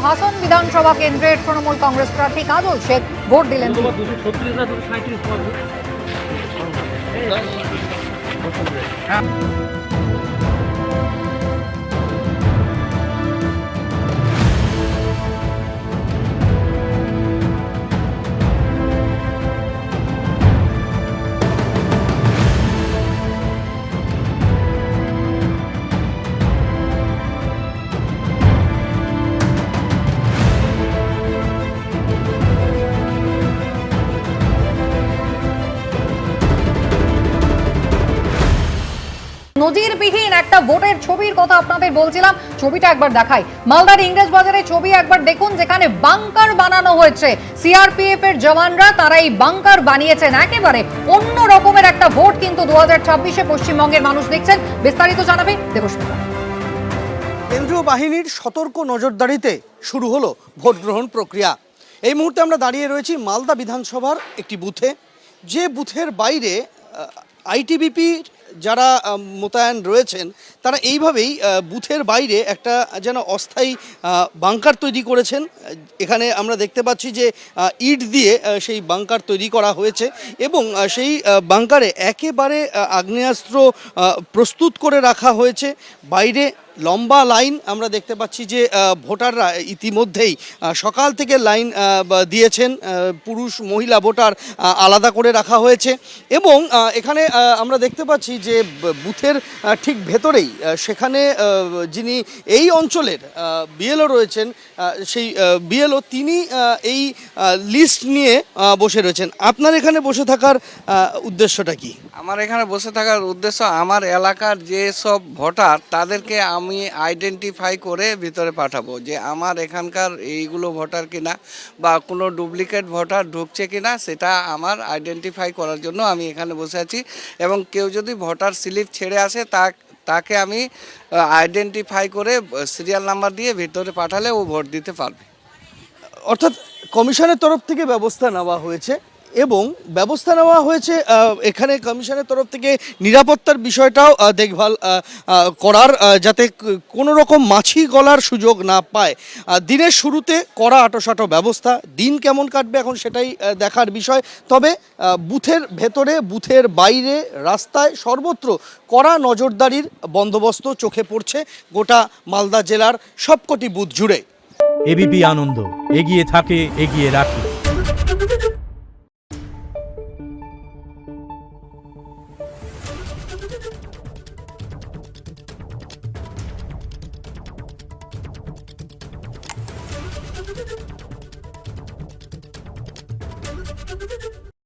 হাসন বিধানসভা কেন্দ্রের তৃণমূল কংগ্রেস প্রার্থী কাজল শেখ ভোট দিলেন। নজিরবিহীন একটা ভোটের ছবির কথা আপনাদের বলছিলাম, ছবিটা একবার দেখাই। মালদার ইংরেজ বাজারে ছবি একবার দেখুন, যেখানে বাংকার বানানো হয়েছে। সিআরপিএফ এর জওয়ানরা তারা এই বাংকার বানিয়েছেন। একেবারে অন্য রকমের একটা ভোট কিন্তু 2026-এ পশ্চিমবঙ্গের মানুষ দেখছেন। বিস্তারিত জানাবে দেবস্মিতা। কেন্দ্রীয় বাহিনীর সতর্ক নজরদারিতে শুরু হলো ভোট গ্রহণ প্রক্রিয়া। এই মুহূর্তে আমরা দাঁড়িয়ে রয়েছি মালদা বিধানসভার একটি বুথে, যে বুথের বাইরে আইটিবিপির যারা মোতায়েন রয়েছেন তারা এইভাবেই বুথের বাইরে একটা যেন অস্থায়ী বাংকার তৈরি করেছেন। এখানে আমরা দেখতে পাচ্ছি যে ইট দিয়ে সেই বাংকার তৈরি করা হয়েছে এবং সেই বাংকারে একেবারে আগ্নেয়াস্ত্র প্রস্তুত করে রাখা হয়েছে। বাইরে লম্বা লাইন আমরা দেখতে পাচ্ছি যে ভোটাররা ইতিমধ্যেই সকাল থেকে লাইন দিয়েছেন। পুরুষ মহিলা ভোটার আলাদা করে রাখা হয়েছে এবং এখানে আমরা দেখতে পাচ্ছি যে বুথের ঠিক ভেতরেই সেখানে যিনি এই অঞ্চলের বিএলও রয়েছেন, সেই বিএলও তিনি এই লিস্ট নিয়ে বসে রয়েছেন। আপনার এখানে বসে থাকার উদ্দেশ্যটা কি? আমার এখানে বসে থাকার উদ্দেশ্য, আমার এলাকার যে সব ভোটার তাদেরকে আমি আইডেন্টিফাই করে ভিতরে পাঠাবো যে আমার এখানকার এইগুলো ভোটার কিনা বা কোনো ডুপ্লিকেট ভোটার ঢুকছে কিনা, সেটা আমার আইডেন্টিফাই করার জন্য আমি এখানে বসে আছি। এবং কেউ যদি ভোটার স্লিপ ছেড়ে আসে তাকে আমি আইডেন্টিফাই করে সিরিয়াল নাম্বার দিয়ে ভিতরে পাঠালে ও ভোট দিতে পারবে। অর্থাৎ কমিশনের তরফ থেকে ব্যবস্থা নেওয়া হয়েছে এবং ব্যবস্থা নেওয়া হয়েছে এখানে কমিশনের তরফ থেকে নিরাপত্তার বিষয়টাও দেখভাল করার, যাতে কোনো রকম মাছি গলার সুযোগ না পায়। দিনের শুরুতে কড়া আঁটোসাঁটো ব্যবস্থা, দিন কেমন কাটবে এখন সেটাই দেখার বিষয়। তবে বুথের ভেতরে, বুথের বাইরে, রাস্তায় সর্বত্র কড়া নজরদারির বন্দোবস্ত চোখে পড়ছে গোটা মালদা জেলার সবকটি বুথ জুড়ে। এবিপি আনন্দ, এগিয়ে থাকে, এগিয়ে রাখে।